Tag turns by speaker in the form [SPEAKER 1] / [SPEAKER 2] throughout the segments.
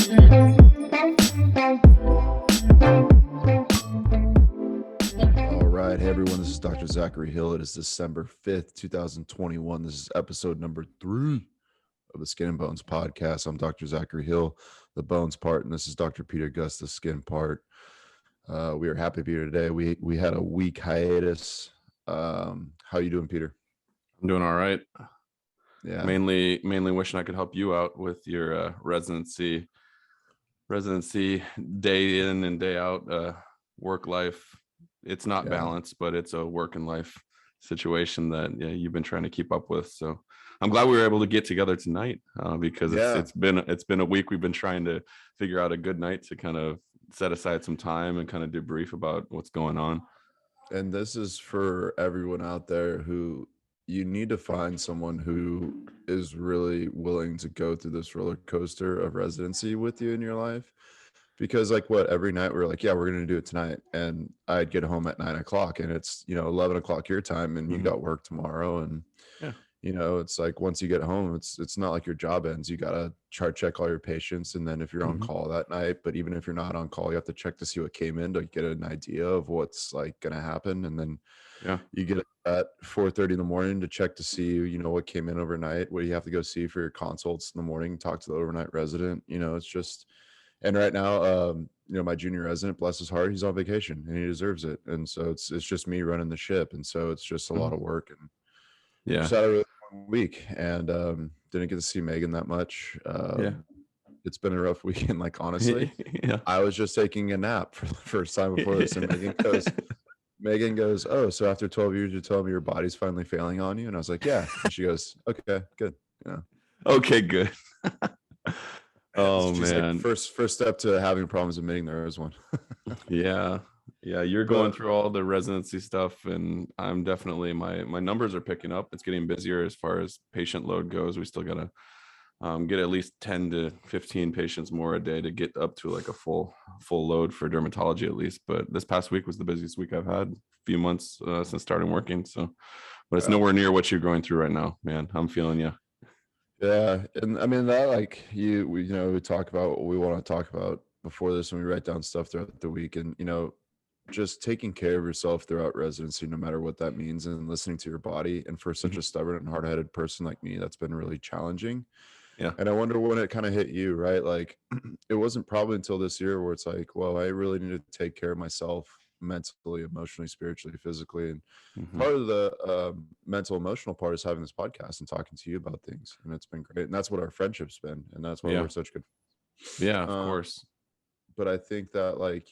[SPEAKER 1] All right. Hey, everyone. This is Dr. Zachary Hill. It is December 5th, 2021. This is episode number 3 of the Skin and Bones podcast. I'm Dr. Zachary Hill, the bones part, and this is Dr. Peter Gust, the skin part. We are happy to be here today. We had a week hiatus. How you doing, Peter?
[SPEAKER 2] I'm doing all right.
[SPEAKER 1] Yeah.
[SPEAKER 2] Mainly wishing I could help you out with your residency day in and day out work life. It's not balanced, but it's a work and life situation that you've been trying to keep up with. So I'm glad we were able to get together tonight because it's been a week. We've been trying to figure out a good night to kind of set aside some time and kind of debrief about what's going on.
[SPEAKER 1] And this is for everyone out there who you need to find someone who is really willing to go through this roller coaster of residency with you in your life. Because every night we're like, yeah, we're going to do it tonight. And I'd get home at 9 o'clock and it's, 11 o'clock your time and you got work tomorrow. And, it's like, once you get home, it's not like your job ends. You got to check all your patients. And then if you're on call that night, but even if you're not on call, you have to check to see what came in to get an idea of what's like going to happen. And then you get at 4:30 in the morning to check to see, what came in overnight, what do you have to go see for your consults in the morning, talk to the overnight resident, it's just. And right now, my junior resident, bless his heart, he's on vacation and he deserves it. And so it's just me running the ship. And so it's just a lot of work. And just had a really long week and didn't get to see Megan that much. It's been a rough weekend. Like, honestly, I was just taking a nap for the first time before this. And Megan goes, oh, so after 12 years, you're telling me your body's finally failing on you? And I was like, yeah. And she goes, okay, good.
[SPEAKER 2] Okay, good. Oh man!
[SPEAKER 1] Like, first step to having problems admitting there is one.
[SPEAKER 2] yeah. You're going through all the residency stuff, and I'm definitely my numbers are picking up. It's getting busier as far as patient load goes. We still gotta get at least 10 to 15 patients more a day to get up to like a full load for dermatology at least. But this past week was the busiest week I've had, a few months since starting working. So, but it's nowhere near what you're going through right now, man. I'm feeling you.
[SPEAKER 1] Yeah, and I mean that, like, we talk about what we want to talk about before this, and we write down stuff throughout the week, and just taking care of yourself throughout residency, no matter what that means, and listening to your body. And for such a stubborn and hard-headed person like me, that's been really challenging. Yeah, and I wonder when it kind of hit you, right? Like, it wasn't probably until this year where it's like, well, I really need to take care of myself mentally, emotionally, spiritually, physically. And part of the mental emotional part is having this podcast and talking to you about things, and it's been great. And that's what our friendship's been, and that's why we're such good.
[SPEAKER 2] Of course.
[SPEAKER 1] But I think that, like,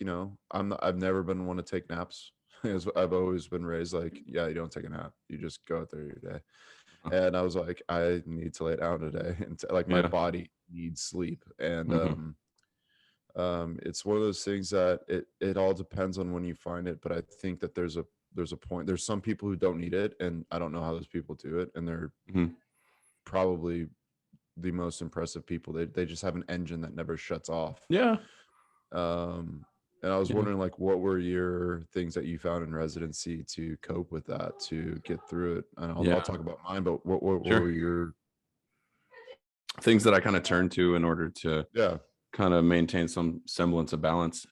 [SPEAKER 1] I've never been one to take naps. I've always been raised like, you don't take a nap, you just go out there your day. And I was like, I need to lay down today, and my body needs sleep. And it's one of those things that it all depends on when you find it. But I think that there's a point. There's some people who don't need it, and I don't know how those people do it. And they're probably the most impressive people. They just have an engine that never shuts off.
[SPEAKER 2] Yeah.
[SPEAKER 1] And I was wondering, like, what were your things that you found in residency to cope with that, to get through it? And I'll talk about mine, but what were your
[SPEAKER 2] things that I kind of turned to in order to kind of maintain some semblance of balance?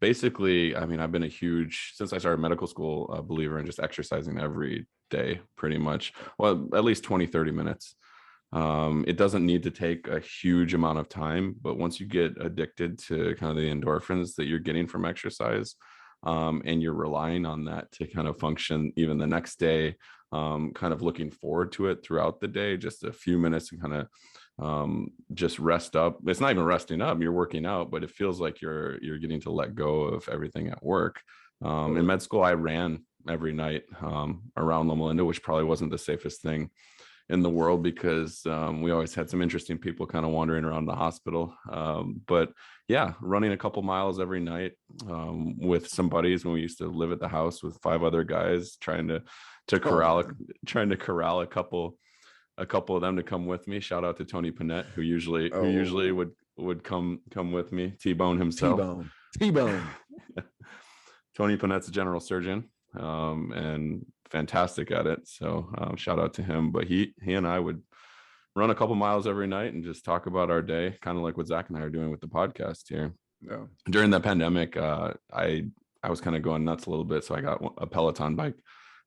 [SPEAKER 2] Basically, I mean, I've been since I started medical school, a believer in just exercising every day, pretty much. Well, at least 20, 30 minutes. It doesn't need to take a huge amount of time, but once you get addicted to kind of the endorphins that you're getting from exercise, and you're relying on that to kind of function even the next day, kind of looking forward to it throughout the day, just a few minutes and kind of just rest up. It's not even resting up, you're working out, but it feels like you're getting to let go of everything at work. In med school, I ran every night around Loma Linda, which probably wasn't the safest thing in the world because we always had some interesting people kind of wandering around the hospital. But running a couple miles every night with some buddies when we used to live at the house with 5 other guys, trying to corral a couple of them to come with me. Shout out to Tony Panette, who usually would come with me. T-Bone himself.
[SPEAKER 1] T-Bone.
[SPEAKER 2] Tony Panette's a general surgeon. And fantastic at it. So shout out to him. But he and I would run a couple miles every night and just talk about our day, kind of like what Zach and I are doing with the podcast here.
[SPEAKER 1] Yeah.
[SPEAKER 2] During the pandemic, I was kind of going nuts a little bit, so I got a Peloton bike,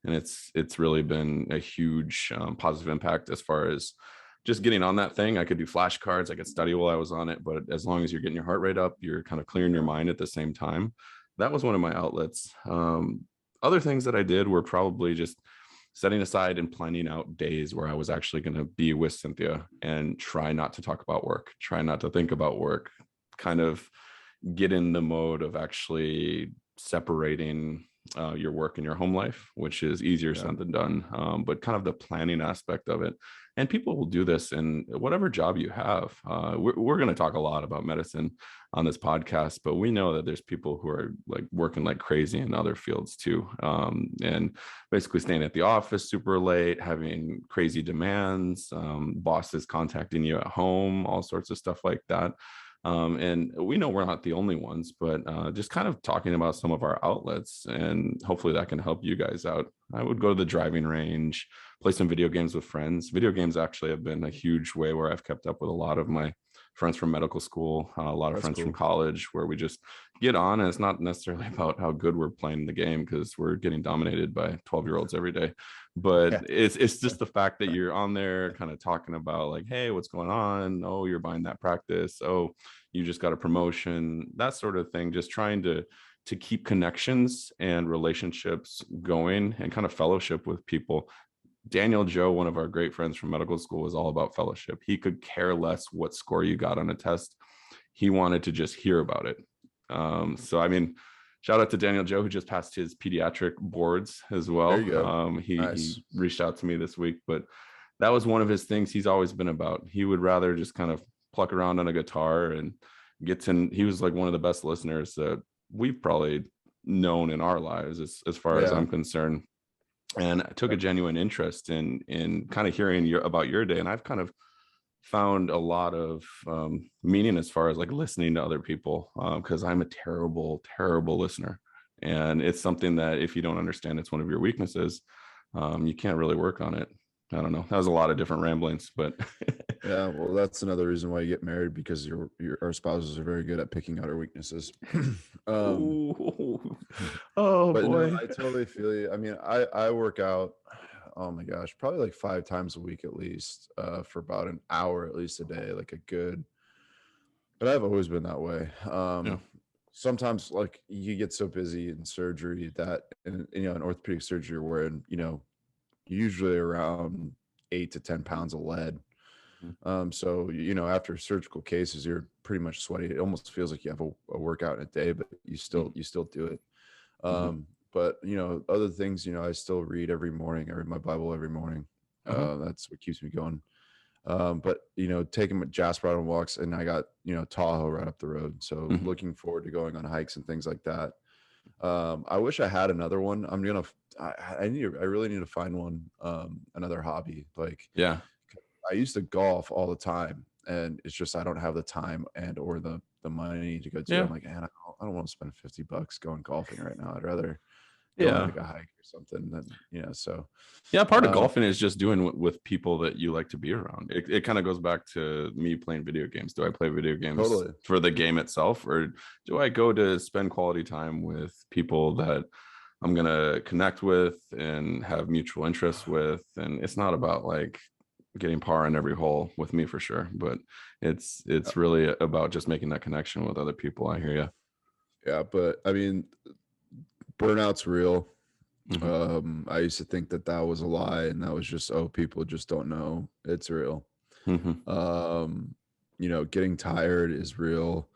[SPEAKER 2] and it's really been a huge positive impact as far as just getting on that thing. I could do flashcards, I could study while I was on it, but as long as you're getting your heart rate up, you're kind of clearing your mind at the same time. That was one of my outlets. Other things that I did were probably just setting aside and planning out days where I was actually going to be with Cynthia and try not to talk about work, try not to think about work, kind of get in the mode of actually separating your work and your home life, which is easier said than done. But kind of the planning aspect of it. And people will do this in whatever job you have. We're going to talk a lot about medicine on this podcast, but we know that there's people who are like working like crazy in other fields too. And basically staying at the office super late, having crazy demands, bosses contacting you at home, all sorts of stuff like that. And we know we're not the only ones, but just kind of talking about some of our outlets, and hopefully that can help you guys out. I would go to the driving range, play some video games with friends. Video games actually have been a huge way where I've kept up with a lot of my friends from medical school, a lot of friends from college, where we just get on, and it's not necessarily about how good we're playing the game, because we're getting dominated by 12-year-olds every day. But it's just the fact that you're on there kind of talking about like, hey, what's going on? Oh, you're buying that practice. Oh, you just got a promotion, that sort of thing. Just trying to keep connections and relationships going and kind of fellowship with people. Daniel Joe, one of our great friends from medical school, was all about fellowship. He could care less what score you got on a test. He wanted to just hear about it. So, I mean, shout out to Daniel Joe, who just passed his pediatric boards as well.
[SPEAKER 1] There you go.
[SPEAKER 2] He reached out to me this week, but that was one of his things he's always been about. He would rather just kind of pluck around on a guitar and he was like one of the best listeners that we've probably known in our lives, as far as I'm concerned. And I took a genuine interest in kind of hearing about your day. And I've kind of found a lot of meaning as far as like listening to other people, because I'm a terrible listener. And it's something that if you don't understand it's one of your weaknesses, you can't really work on it. I don't know. That was a lot of different ramblings, but
[SPEAKER 1] yeah, well, that's another reason why you get married, because our spouses are very good at picking out our weaknesses.
[SPEAKER 2] Oh
[SPEAKER 1] but
[SPEAKER 2] boy.
[SPEAKER 1] No, I totally feel you. I mean, I work out, oh my gosh, probably like 5 times a week at least, for about an hour at least a day, like a good. But I've always been that way. Sometimes like you get so busy in surgery that, in orthopedic surgery, where usually around 8 to 10 pounds of lead. So, after surgical cases, you're pretty much sweaty. It almost feels like you have a workout in a day, but you still do it. But, other things, I still read every morning. I read my Bible every morning. That's what keeps me going. But, taking Jasper out on walks, and I got, Tahoe right up the road. So looking forward to going on hikes and things like that. I wish I had another one. I really need to find one, another hobby. Like, I used to golf all the time, and it's just I don't have the time or the money to go to. I'm like, man, I don't want to spend $50 going golfing right now. I'd rather go on like a hike or something. Than so.
[SPEAKER 2] Yeah, part of golfing is just doing with people that you like to be around. It kind of goes back to me playing video games. Do I play video games for the game itself, or do I go to spend quality time with people that I'm gonna connect with and have mutual interests with? And it's not about like getting par in every hole with me for sure, but it's really about just making that connection with other people. I hear you.
[SPEAKER 1] Yeah, but I mean, burnout's real. I used to think that was a lie, and that was just, people just don't know. It's real. Getting tired is real,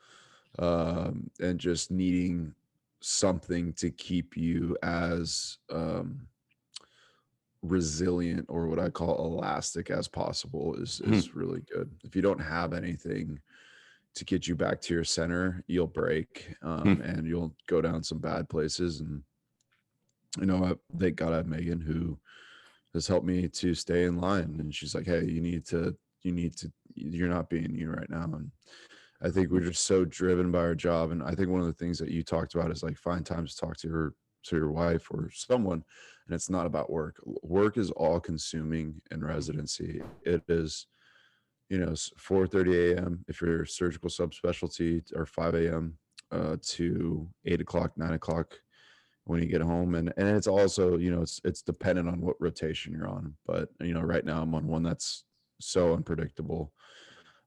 [SPEAKER 1] and just needing something to keep you as resilient, or what I call elastic, as possible is really good. If you don't have anything to get you back to your center, you'll break, and you'll go down some bad places. And thank God I have Megan, who has helped me to stay in line. And she's like, hey, you're not being you right now. And I think we're just so driven by our job. And I think one of the things that you talked about is like, find time to talk to your wife or someone. And it's not about work. Work is all consuming in residency. It is 4:30 a.m. if you're surgical subspecialty, or 5 a.m. To 8 o'clock, 9 o'clock when you get home. And it's also, it's dependent on what rotation you're on. But, right now I'm on one that's so unpredictable.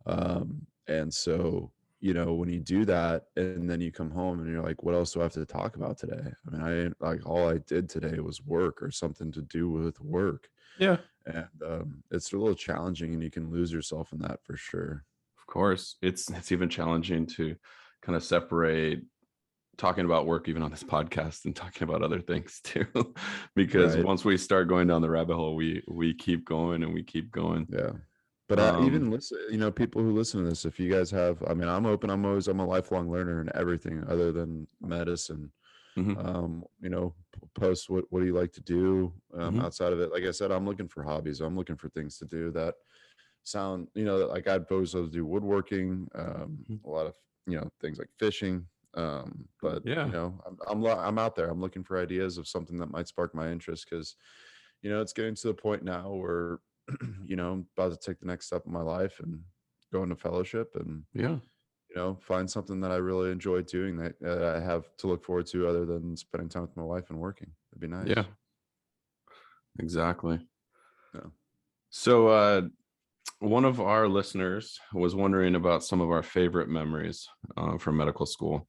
[SPEAKER 1] And so, when you do that and then you come home and you're like, what else do I have to talk about today? I mean, all I did today was work or something to do with work.
[SPEAKER 2] Yeah.
[SPEAKER 1] And it's a little challenging, and you can lose yourself in that for sure.
[SPEAKER 2] Of course. It's even challenging to kind of separate talking about work even on this podcast and talking about other things too, because once we start going down the rabbit hole, we keep going and we keep going.
[SPEAKER 1] Yeah. But even listen, people who listen to this, if you guys have, I mean, I'm open. I'm a lifelong learner in everything other than medicine. Post what do you like to do outside of it? Like I said, I'm looking for hobbies. I'm looking for things to do that sound, like I'd always love to do woodworking, a lot of, things like fishing. But I'm out there. I'm looking for ideas of something that might spark my interest, because, it's getting to the point now where, I'm about to take the next step in my life and go into fellowship and, find something that I really enjoy doing that I have to look forward to other than spending time with my wife and working. It'd be nice.
[SPEAKER 2] Yeah, exactly.
[SPEAKER 1] Yeah.
[SPEAKER 2] So, one of our listeners was wondering about some of our favorite memories from medical school,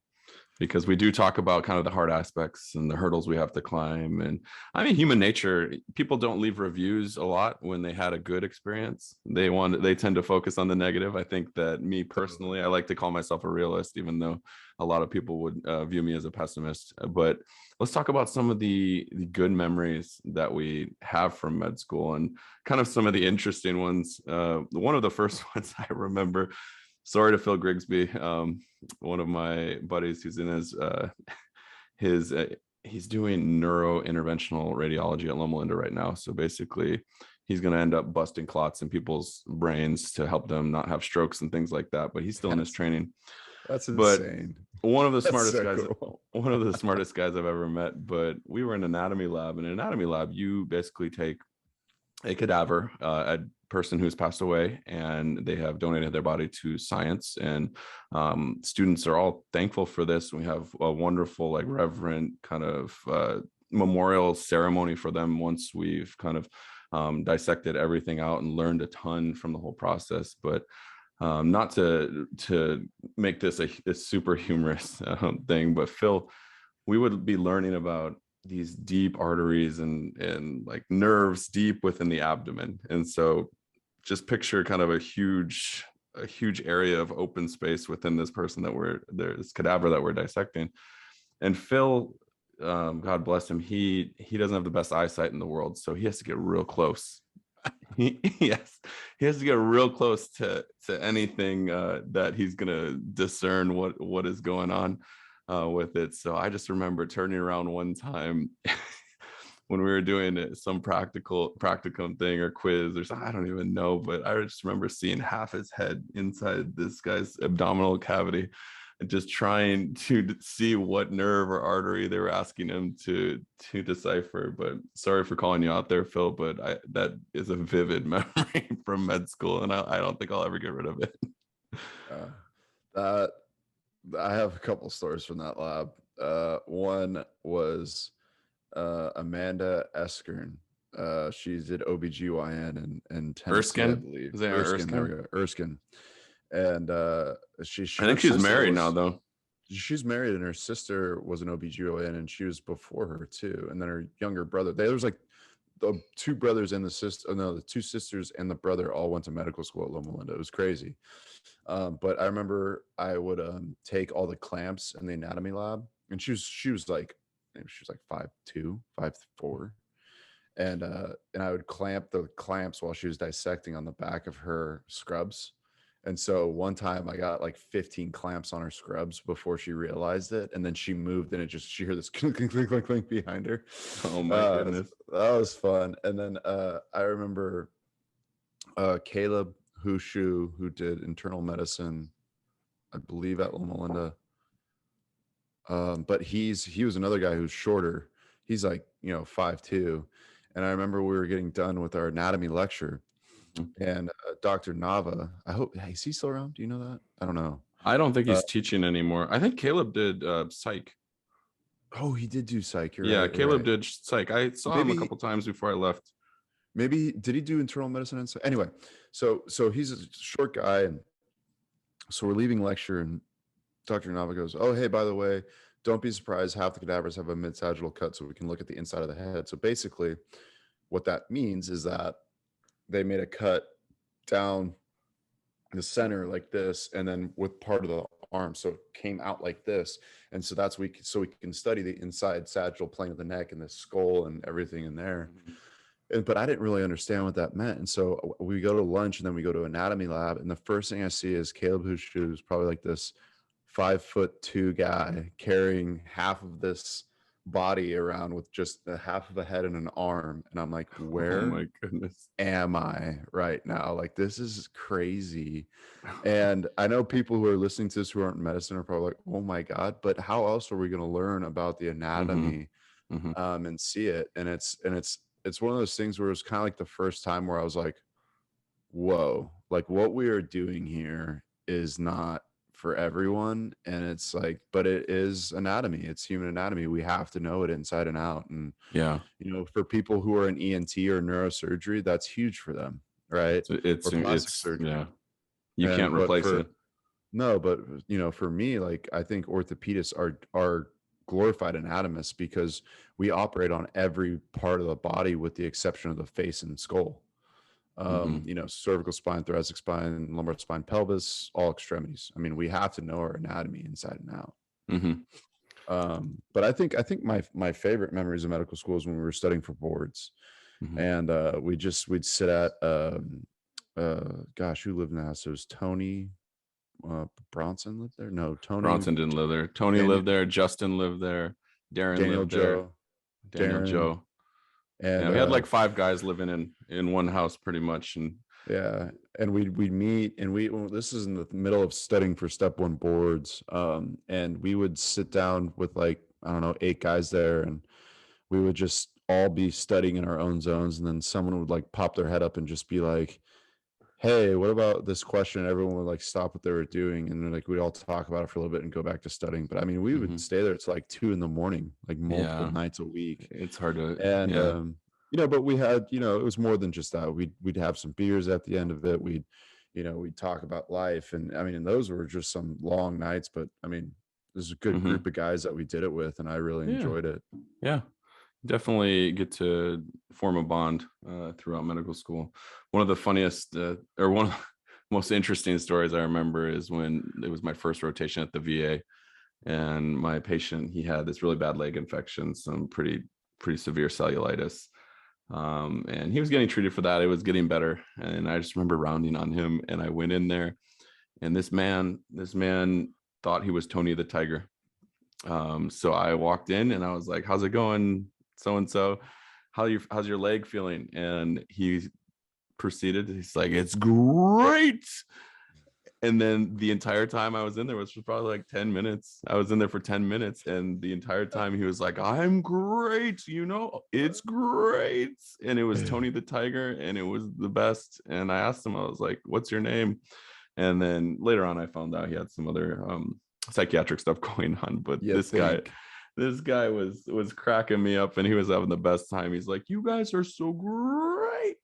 [SPEAKER 2] because we do talk about kind of the hard aspects and the hurdles we have to climb. And I mean, human nature, people don't leave reviews a lot when they had a good experience. They tend to focus on the negative. I think that me personally, I like to call myself a realist, even though a lot of people would view me as a pessimist. But let's talk about some of the good memories that we have from med school, and kind of some of the interesting ones. One of the first ones I remember, sorry to Phil Grigsby, one of my buddies who's in he's doing neurointerventional radiology at Loma Linda right now. So basically he's going to end up busting clots in people's brains to help them not have strokes and things like that. But he's still in his training.
[SPEAKER 1] That's insane.
[SPEAKER 2] One of the smartest guys, one of the smartest guys I've ever met. But we were in an anatomy lab. In an anatomy lab, you basically take a cadaver, a person who's passed away, and they have donated their body to science. And students are all thankful for this. We have a wonderful, like, reverent kind of memorial ceremony for them once we've kind of dissected everything out and learned a ton from the whole process. But not to make this a super humorous thing, but Phil, we would be learning about these deep arteries and like nerves deep within the abdomen. And so just picture kind of a huge area of open space within this cadaver that we're dissecting. And Phil, God bless him, he doesn't have the best eyesight in the world, so he has to get real close. He has to get real close to anything that he's gonna discern what is going on with it. So I just remember turning around one time when we were doing some practicum thing or quiz or something, I don't even know, but I just remember seeing half his head inside this guy's abdominal cavity and just trying to see what nerve or artery they were asking him to decipher. But sorry for calling you out there, Phil, but that is a vivid memory from med school, and I don't think I'll ever get rid of it.
[SPEAKER 1] I have a couple stories from that lab. One was Amanda Eskern. She did OBGYN in Tennessee,
[SPEAKER 2] Erskine?
[SPEAKER 1] I believe.
[SPEAKER 2] Is that
[SPEAKER 1] Erskine? There we go. Erskine. And
[SPEAKER 2] I think she's married now, though.
[SPEAKER 1] She's married, and her sister was an OBGYN, and she was before her too. And then her younger brother. There was like the two brothers and the two sisters and the brother all went to medical school at Loma Linda. It was crazy. But I remember I would take all the clamps in the anatomy lab, and she was like 5'2", 5'4", and I would clamp the clamps while she was dissecting on the back of her scrubs. And so one time I got like 15 clamps on her scrubs before she realized it. And then she moved, and she heard this clink, clink, clink, clink, clink behind her.
[SPEAKER 2] Oh my goodness.
[SPEAKER 1] That was fun. And then I remember Caleb Hushu, who did internal medicine, I believe at Loma Linda. But he was another guy who's shorter. He's like, 5'2". And I remember we were getting done with our anatomy lecture, and Dr. Nava. I hope, is he still around? Do you know that? I don't know.
[SPEAKER 2] I don't think he's teaching anymore. I think Caleb did psych.
[SPEAKER 1] Oh, he did do psych. You're
[SPEAKER 2] Yeah,
[SPEAKER 1] right.
[SPEAKER 2] Caleb did psych. I saw him a
[SPEAKER 1] Maybe
[SPEAKER 2] couple times before I left.
[SPEAKER 1] maybe did he do internal medicine and psych? Anyway, so he's a short guy, and so we're leaving lecture, and Dr. Nava goes, "Oh, hey, by the way, don't be surprised. Half the cadavers have a mid-sagittal cut, so we can look at the inside of the head." So basically, what that means is that they made a cut down the center like this, and then with part of the arm, so it came out like this, and so that's we can study the inside sagittal plane of the neck and the skull and everything in there. But I didn't really understand what that meant, and so we go to lunch, and then we go to anatomy lab, and the first thing I see is Caleb, who's probably like this 5'2" guy carrying half of this body around with just the half of a head and an arm, and I'm like,
[SPEAKER 2] Oh
[SPEAKER 1] where
[SPEAKER 2] my goodness.
[SPEAKER 1] am I right now? Like, this is crazy. And I know people who are listening to this who aren't in medicine are probably like, oh my God, but how else are we going to learn about the anatomy and see it? And it's one of those things where it's kind of like the first time where I was like, whoa, like what we are doing here is not for everyone. And it's like, but it is anatomy. It's human anatomy. We have to know it inside and out. And
[SPEAKER 2] Yeah,
[SPEAKER 1] for people who are in ENT or neurosurgery, that's huge for them, right? Or plastic surgery.
[SPEAKER 2] Yeah, you can't replace it.
[SPEAKER 1] No, but for me, like I think orthopedists are glorified anatomists because we operate on every part of the body with the exception of the face and skull. Cervical spine, thoracic spine, lumbar spine, pelvis, all extremities. I mean, we have to know our anatomy inside and out. But I think my favorite memories of medical school is when we were studying for boards, and we'd sit at gosh, who lived in the house? It was Tony Bronson lived there. No, Tony
[SPEAKER 2] Bronson didn't live there. Tony lived there. Justin lived there. Darren lived there. Daniel Joe. And we had like 5 guys living in one house pretty much. And
[SPEAKER 1] and we'd meet, and this is in the middle of studying for step 1 boards, and we would sit down with like, I don't know, 8 guys there, and we would just all be studying in our own zones, and then someone would like pop their head up and just be like, hey, what about this question? Everyone would like stop what they were doing, and then like we'd all talk about it for a little bit and go back to studying. But I mean, we would stay there. It's like 2 a.m, like multiple nights a week.
[SPEAKER 2] It's hard to,
[SPEAKER 1] and but we had, it was more than just that. We'd have some beers at the end of it. We'd talk about life, and I mean, and those were just some long nights. But I mean, there's a good group of guys that we did it with, and I really enjoyed it.
[SPEAKER 2] Yeah. Definitely get to form a bond throughout medical school. One of the funniest or one of the most interesting stories I remember is when it was my first rotation at the VA, and my patient, he had this really bad leg infection, some pretty severe cellulitis, and he was getting treated for that. It was getting better, and I just remember rounding on him, and I went in there, and this man thought he was Tony the Tiger. So I walked in and I was like, how's it going, so and so? How's your leg feeling? And he proceeded, he's like, it's great. And then the entire time I was in there, which was probably like 10 minutes, I was in there for 10 minutes, and the entire time he was like, I'm great, it's great. And it was Tony the Tiger, and it was the best. And I asked him, I was like, what's your name? And then later on I found out he had some other psychiatric stuff going on. But this guy was cracking me up, and he was having the best time. He's like, you guys are so great.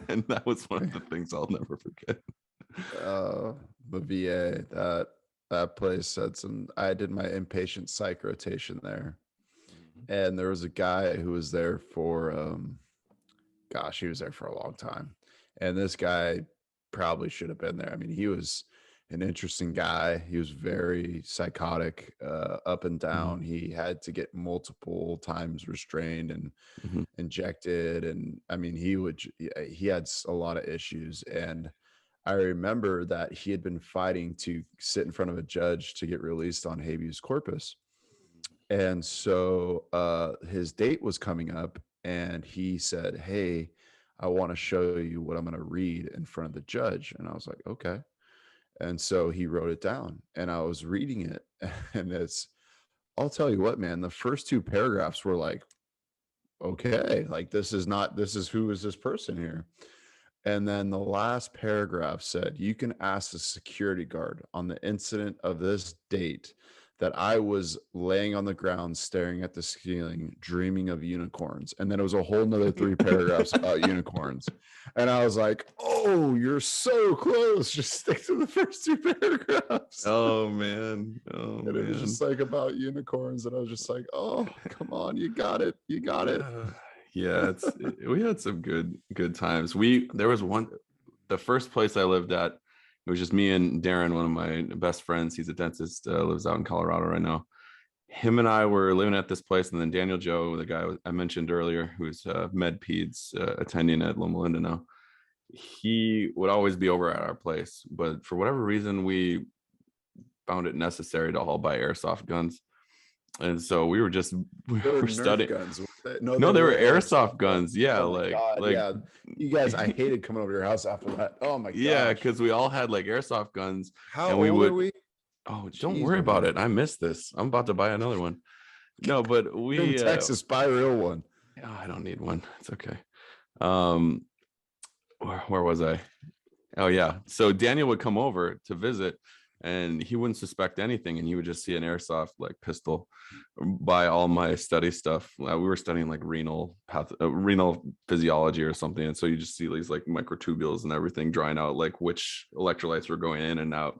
[SPEAKER 2] And that was one of the things I'll never forget.
[SPEAKER 1] The VA, that place had I did my inpatient psych rotation there, and there was a guy who was there for he was there for a long time, and this guy probably should have been there. I mean, he was an interesting guy. He was very psychotic, up and down. He had to get multiple times restrained and injected, and I mean, he had a lot of issues. And I remember that he had been fighting to sit in front of a judge to get released on habeas corpus. And so his date was coming up, and he said, hey, I want to show you what I'm going to read in front of the judge. And I was like, okay. And so he wrote it down, and I was reading it, and I'll tell you what, man, the first 2 paragraphs were like, okay, like this is who is this person here? And then the last paragraph said, you can ask the security guard on the incident of this date that I was laying on the ground staring at the ceiling, dreaming of unicorns. And then it was a whole nother 3 paragraphs about unicorns. And I was like, oh, you're so close. Just stick to the first 2 paragraphs.
[SPEAKER 2] Oh man. Oh
[SPEAKER 1] and
[SPEAKER 2] man.
[SPEAKER 1] It was just like about unicorns. And I was just like, oh, come on, you got it. You got it.
[SPEAKER 2] Yeah, we had some good times. There was the first place I lived at, it was just me and Darren, one of my best friends. He's a dentist, lives out in Colorado right now. Him and I were living at this place, and then Daniel Joe, the guy I mentioned earlier, who's med peds attending at Loma Linda now, he would always be over at our place, but for whatever reason we found it necessary to all buy airsoft guns. And so we were studying
[SPEAKER 1] guns.
[SPEAKER 2] No, they were airsoft guns. Yeah, like
[SPEAKER 1] yeah. You guys, I hated coming over to your house after that. Oh my god.
[SPEAKER 2] Yeah, because we all had like airsoft guns.
[SPEAKER 1] How old are we?
[SPEAKER 2] Oh, don't worry about it. I missed this. I'm about to buy another one. No, but we
[SPEAKER 1] in Texas, buy a real one.
[SPEAKER 2] Oh, I don't need one. It's okay. Where was I? Oh yeah. So Daniel would come over to visit, and he wouldn't suspect anything, and he would just see an airsoft like pistol by all my study stuff. We were studying like renal physiology or something, and so you just see these like microtubules and everything drying out, like which electrolytes were going in and out.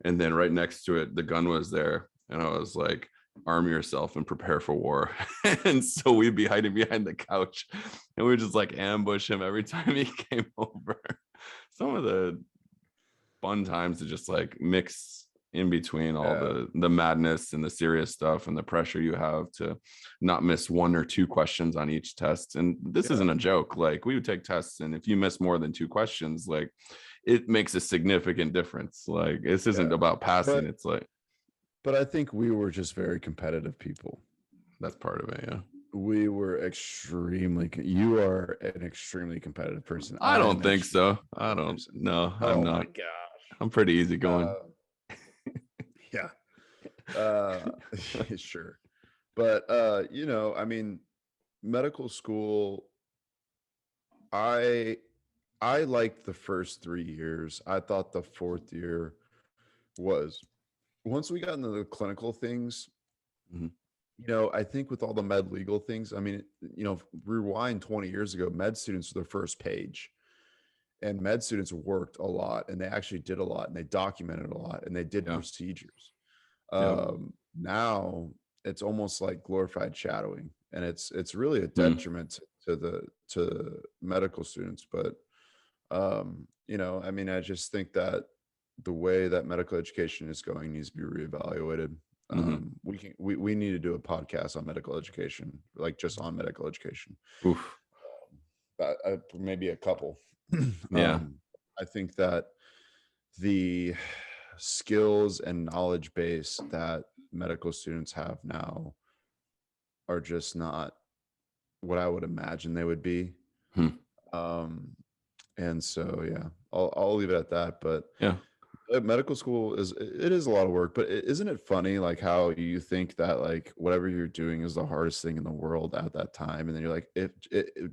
[SPEAKER 2] And then right next to it, the gun was there, and I was like, arm yourself and prepare for war. And so we'd be hiding behind the couch, and we would just like ambush him every time he came over. Some of the fun times to just like mix in between all the madness and the serious stuff and the pressure you have to not miss 1 or 2 questions on each test. And this isn't a joke. Like, we would take tests, and if you miss more than 2 questions, like, it makes a significant difference. Like, this isn't about passing. It's like,
[SPEAKER 1] but I think we were just very competitive people.
[SPEAKER 2] That's part of it. Yeah.
[SPEAKER 1] We were you are an extremely competitive person.
[SPEAKER 2] I don't think so. I don't know. I'm not.
[SPEAKER 1] My gosh.
[SPEAKER 2] I'm pretty easygoing.
[SPEAKER 1] Yeah. Sure. But I mean, medical school, I liked the first 3 years. I thought the 4th year was, once we got into the clinical things, I think with all the med legal things, I mean, rewind 20 years ago, med students were the first page, and med students worked a lot, and they actually did a lot, and they documented a lot, and they did procedures. Now it's almost like glorified shadowing, and it's really a detriment to medical students. But I mean, I just think that the way that medical education is going needs to be reevaluated. We need to do a podcast on medical education, like just on medical education. Maybe a couple. I think that the skills and knowledge base that medical students have now are just not what I would imagine they would be. And so, I'll leave it at that. But medical school is a lot of work, but isn't it funny, like, how you think that like whatever you're doing is the hardest thing in the world at that time, and then you're like,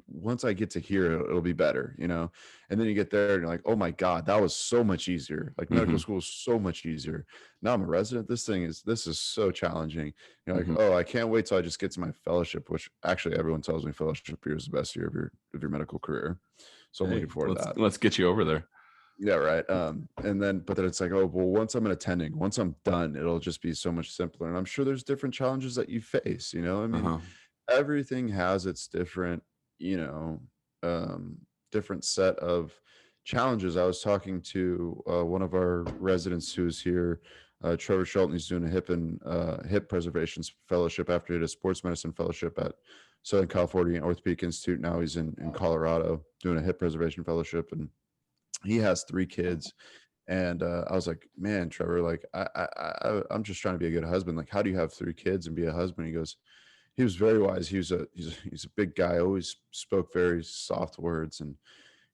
[SPEAKER 1] once I get to here, it'll be better, and then you get there and you're like, oh my god, that was so much easier. Like, medical school is so much easier. Now I'm a resident. This is so challenging. You're like, oh, I can't wait till I just get to my fellowship, which actually everyone tells me fellowship year is the best year of your medical career. So I'm looking forward to that.
[SPEAKER 2] Let's get you over there.
[SPEAKER 1] Yeah, right. And then, but then it's like, oh, well, once I'm once I'm done, it'll just be so much simpler. And I'm sure there's different challenges that you face, I mean, everything has its different, different set of challenges. I was talking to one of our residents who's here, Trevor Shelton. He's doing a hip preservation fellowship after he did a sports medicine fellowship at Southern California Orthopedic Institute. Now he's in Colorado doing a hip preservation fellowship, and he has 3 kids. And I was like, man, Trevor, like, I'm just trying to be a good husband. Like, how do you have 3 kids and be a husband? He was very wise. He's a big guy, always spoke very soft words. And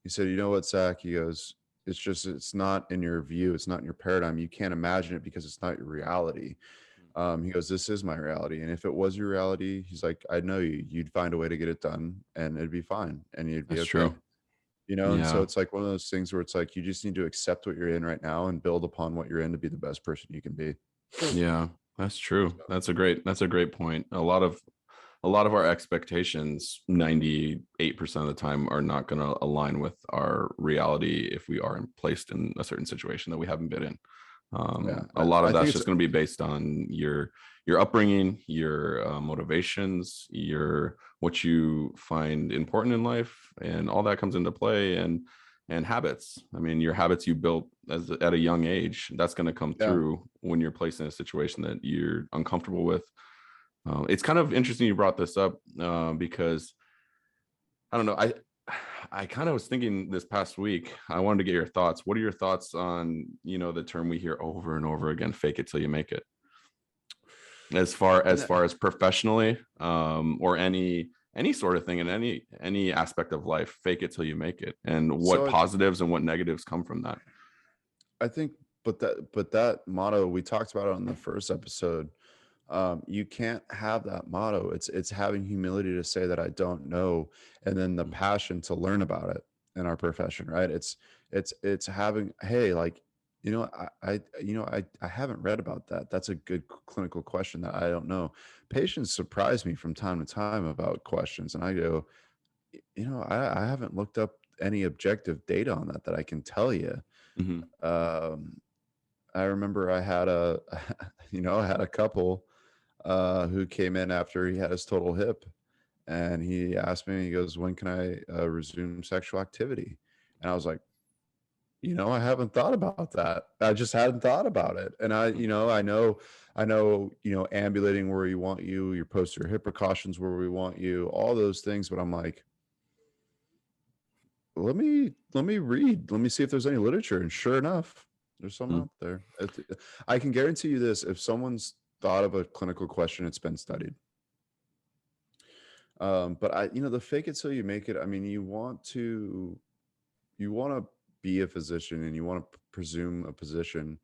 [SPEAKER 1] he said, you know what, Zach? He goes, it's not in your view. It's not in your paradigm. You can't imagine it because it's not your reality. He goes, this is my reality. And if it was your reality, he's like, I know you'd find a way to get it done and it'd be fine. And you'd be okay.
[SPEAKER 2] True.
[SPEAKER 1] you know? And so
[SPEAKER 2] Yeah.
[SPEAKER 1] it's like one of those things where it's like, you just need to accept what you're in right now and build upon what you're in to be the best person you can be.
[SPEAKER 2] Yeah, that's true.
[SPEAKER 1] So,
[SPEAKER 2] That's a great point. A lot of our expectations 98% of the time are not going to align with our reality if we are placed in a certain situation that we haven't been in.
[SPEAKER 1] yeah,
[SPEAKER 2] A lot of
[SPEAKER 1] I think
[SPEAKER 2] that's
[SPEAKER 1] it's,
[SPEAKER 2] just going to be based on your upbringing, your motivations, your what you find important in life, and all that comes into play. And habits. I mean, your habits you built at a young age, that's going to come
[SPEAKER 1] yeah.
[SPEAKER 2] through when you're placed in a situation that you're uncomfortable with. It's kind of interesting you brought this up because I don't know. I kind of was thinking this past week. I wanted to get your thoughts. What are your thoughts on the term we hear over and over again, "fake it till you make it"?
[SPEAKER 1] And
[SPEAKER 2] As far as professionally, or any sort of thing in any aspect of life, fake it till you make it, and what
[SPEAKER 1] so
[SPEAKER 2] positives and what negatives come from that.
[SPEAKER 1] I think, but that motto, we talked about it on the first episode. You can't have that motto. It's having humility to say that I don't know, and then the passion to learn about it in our profession, right? It's having, hey, like, I haven't read about that. That's a good clinical question that I don't know. Patients surprise me from time to time about questions, and I go, I haven't looked up any objective data on that I can tell you.
[SPEAKER 2] Mm-hmm.
[SPEAKER 1] Um, I remember I had a, I had a couple who came in after he had his total hip, and he asked me, he goes, "When can I resume sexual activity?" And I was like, I haven't thought about that. I just hadn't thought about it. And ambulating where we want you, your posterior hip precautions where we want you, all those things. But I'm like, let me read. Let me see if there's any literature. And sure enough, there's some out there. I can guarantee you this: if someone's thought of a clinical question, it's been studied. But the fake it till you make it. I mean, you want to be a physician, and you want to presume a position,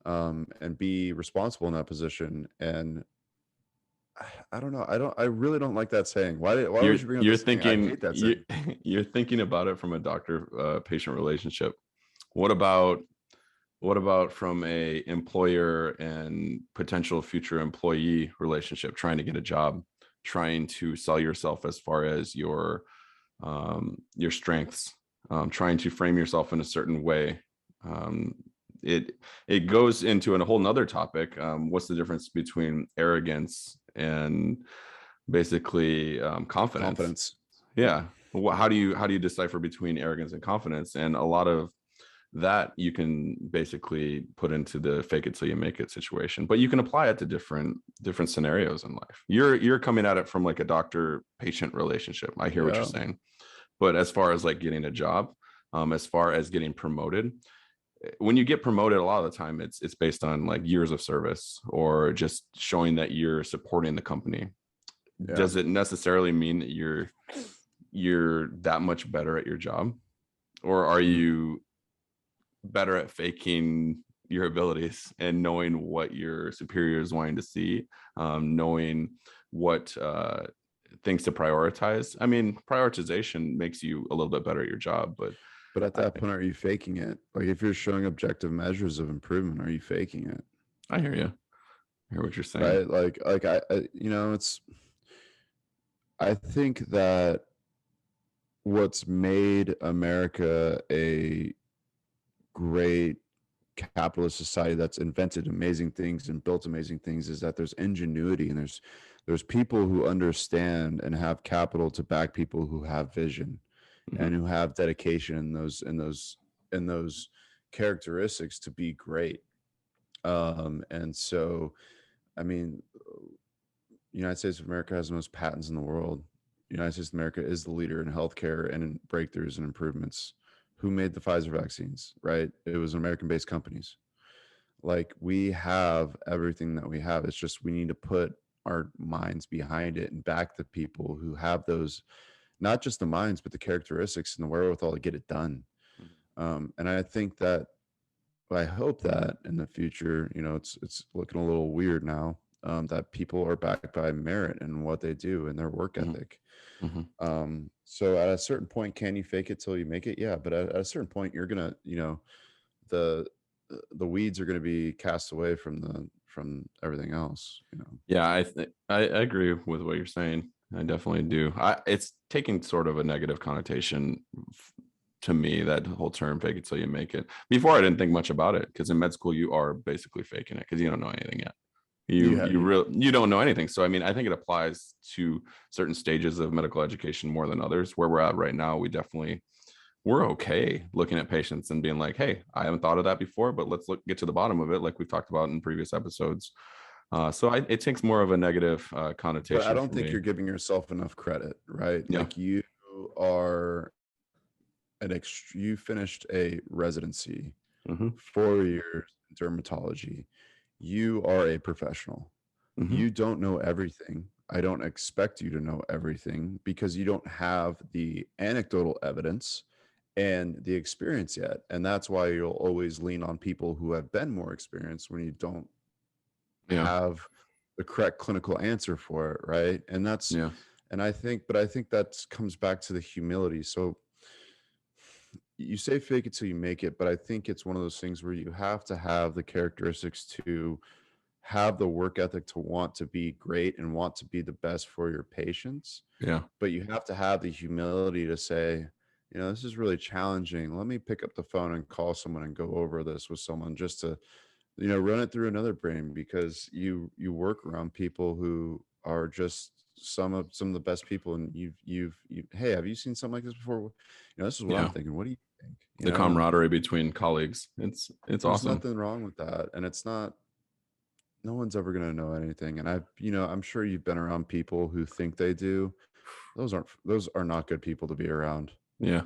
[SPEAKER 1] and be responsible in that position. And I don't know. I really don't like that saying. Why would you bring up
[SPEAKER 2] You're
[SPEAKER 1] this saying? I
[SPEAKER 2] thinking
[SPEAKER 1] hate that saying.
[SPEAKER 2] you're thinking about it from a doctor patient relationship. What about from a employer and potential future employee relationship, trying to get a job, trying to sell yourself as far as your strengths, trying to frame yourself in a certain way? um, it it goes into a whole nother topic. What's the difference between arrogance and basically confidence?
[SPEAKER 1] Confidence.
[SPEAKER 2] Yeah. How do you decipher between arrogance and confidence? And a lot of that you can basically put into the fake it till you make it situation, but you can apply it to different scenarios in life. You're coming at it from like a doctor patient relationship. I hear what you're
[SPEAKER 1] Yeah.
[SPEAKER 2] saying. But as far as like getting a job, as far as getting promoted, when you get promoted, a lot of the time it's based on like years of service or just showing that you're supporting the company.
[SPEAKER 1] Yeah.
[SPEAKER 2] Does it necessarily mean that you're that much better at your job, or are you better at faking your abilities and knowing what your superior is wanting to see, knowing what things to prioritize? I mean, prioritization makes you a little bit better at your job, but
[SPEAKER 1] But at that point, are you faking it? Like, if you're showing objective measures of improvement, are you faking it?
[SPEAKER 2] I hear you. I hear what you're saying.
[SPEAKER 1] Right? Like I think that what's made America a great capitalist society that's invented amazing things and built amazing things is that there's ingenuity, and there's people who understand and have capital to back people who have vision,
[SPEAKER 2] Mm-hmm.
[SPEAKER 1] and who have dedication in those characteristics to be great. And so, I mean, United States of America has the most patents in the world. United States of America is the leader in healthcare and in breakthroughs and improvements. Who made the Pfizer vaccines, right? It was American-based companies. Like, we have everything that we have. It's just we need to put our minds behind it and back the people who have those, not just the minds, but the characteristics and the wherewithal to get it done. And I think that, I hope that in the future, it's looking a little weird now. that people are backed by merit and what they do and their work ethic. So at a certain point, can you fake it till you make it? Yeah, but at a certain point, you're gonna, the weeds are gonna be cast away from everything else.
[SPEAKER 2] Yeah, I agree with what you're saying. I definitely do. It's taking sort of a negative connotation to me, that whole term "fake it till you make it." Before, I didn't think much about it, because in med school you are basically faking it because you don't know anything yet. You don't know anything. So I mean, I think it applies to certain stages of medical education more than others. Where we're at right now, we're okay looking at patients and being like, hey, I haven't thought of that before, but let's get to the bottom of it, like we've talked about in previous episodes. So it takes more of a negative connotation.
[SPEAKER 1] But I don't think you're giving yourself enough credit, right?
[SPEAKER 2] Yeah.
[SPEAKER 1] Like you are you finished a residency, 4 years in dermatology. You are a professional. You don't know everything. I don't expect you to know everything because you don't have the anecdotal evidence and the experience yet. And that's why you'll always lean on people who have been more experienced when you don't have the correct clinical answer for it, right? And I think that comes back to the humility. So you say fake it till you make it, but I think it's one of those things where you have to have the characteristics to have the work ethic to want to be great and want to be the best for your patients.
[SPEAKER 2] Yeah.
[SPEAKER 1] But you have to have the humility to say, this is really challenging. Let me pick up the phone and call someone and go over this with someone just to, run it through another brain, because you work around people who are just some of the best people. And hey, have you seen something like this before? This is what I'm thinking. What do you think?
[SPEAKER 2] The camaraderie between colleagues. It's
[SPEAKER 1] there's
[SPEAKER 2] awesome.
[SPEAKER 1] There's nothing wrong with that. And it's not, no one's ever going to know anything. And I'm sure you've been around people who think they do. Those are not good people to be around.
[SPEAKER 2] Yeah.